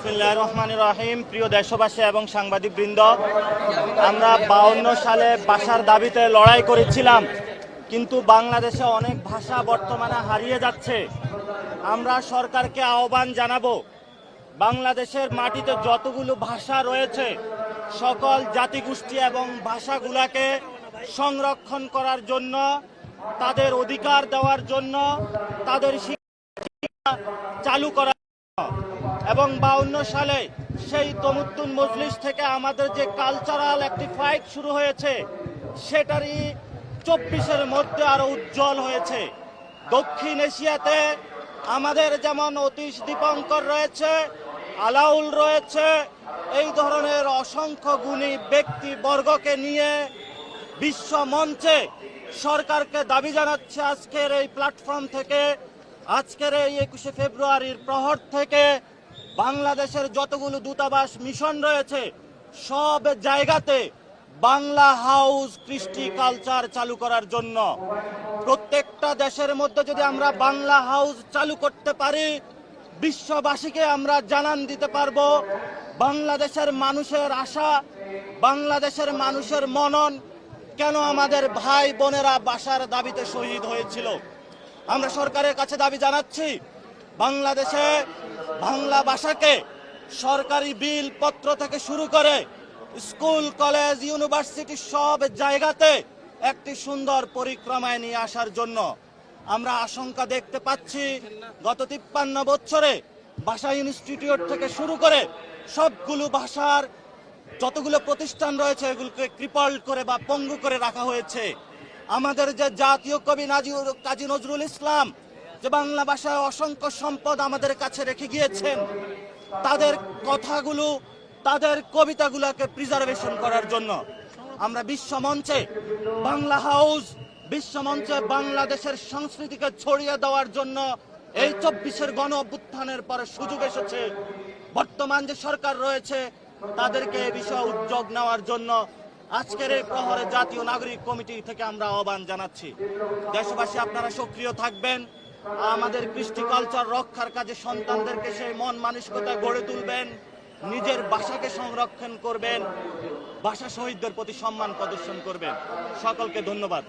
বিসমিল্লাহির রহমানির রহিম। প্রিয় দেশবাসী এবং সাংবাদিকবৃন্দ, আমরা 52 সালে ভাষার দাবিতে লড়াই করেছিলাম, কিন্তু বাংলাদেশে অনেক ভাষা বর্তমানে হারিয়ে যাচ্ছে। আমরা সরকারকে আহ্বান জানাবো, বাংলাদেশের মাটিতে যতগুলো ভাষা রয়েছে সকল জাতিগোষ্ঠী এবং ভাষাগুলোকে সংরক্ষণ করার জন্য, তাদের অধিকার দেওয়ার জন্য, তাদের শিক্ষা চালু করার এবং 52 সালে সেই তমুদ্দুন মজলিস থেকে আমাদের যে কালচারাল একটি ফাইট শুরু হয়েছে, সেটারই 24-এর মধ্যে আরো উজ্জ্বল হয়েছে। দক্ষিণ এশিয়াতে আমাদের যেমন অতীশ দীপঙ্কর রয়েছে, আলাউল রয়েছে, এই ধরনের অসংখ্য গুণী ব্যক্তিবর্গকে নিয়ে বিশ্ব মঞ্চে সরকারকে দাবি জানাচ্ছে আজকের এই প্ল্যাটফর্ম থেকে, আজকের এই 21শে ফেব্রুয়ারির প্রহর থেকে বাংলাদেশের যতগুলো দূতাবাস মিশন রয়েছে সব জায়গাতে বাংলা হাউস কৃষ্টি কালচার চালু করার জন্য। প্রত্যেকটা দেশের মধ্যে যদি আমরা বাংলা হাউস চালু করতে পারি, বিশ্ববাসীকে আমরা জানান দিতে পারবো বাংলাদেশের মানুষের আশা, বাংলাদেশের মানুষের মনন কেন আমাদের ভাই বোনেরা ভাষার দাবিতে শহীদ হয়েছিল। আমরা সরকারের কাছে দাবি জানাচ্ছি, বাংলাদেশে বাংলা ভাষাকে সরকারি বিল পত্র থেকে শুরু করে স্কুল, কলেজ, ইউনিভার্সিটি সব জায়গাতে একটি সুন্দর পরিক্রমায় নিয়ে আসার জন্য। আমরা আশঙ্কা দেখতে পাচ্ছি, গত 53 বছরে ভাষা ইনস্টিটিউট থেকে শুরু করে সবগুলো ভাষার যতগুলো প্রতিষ্ঠান রয়েছে এগুলোকে ক্রিপল করে বা পঙ্গু করে রাখা হয়েছে। আমাদের যে জাতীয় কবি কাজী নজরুল ইসলাম যে বাংলা ভাষায় অসংখ্য সম্পদ আমাদের কাছে রেখে গিয়েছেন, তাদের কথাগুলো, তাদের কবিতাগুলোকে প্রিজার্ভেশন করার জন্য আমরা বিশ্বমঞ্চে বাংলা হাউস, বিশ্বমঞ্চে বাংলাদেশের সংস্কৃতিকে ছড়িয়ে দেওয়ার জন্য এই 24-এর গণ অভ্যুত্থানের পরে সুযোগ এসেছে। বর্তমান যে সরকার রয়েছে তাদেরকে এই বিষয়ে উদ্যোগ নেওয়ার জন্য আজকের এই প্রহরে জাতীয় নাগরিক কমিটি থেকে আমরা আহ্বান জানাচ্ছি। দেশবাসী আপনারা সক্রিয় থাকবেন, আমাদের কৃষ্টি কালচার রক্ষার কাজে সন্তানদেরকে সেই মন মানসিকতা গড়ে তুলবেন, নিজের ভাষাকে সংরক্ষণ করবেন, ভাষা শহীদদের প্রতি সম্মান প্রদর্শন করবেন। সকলকে ধন্যবাদ।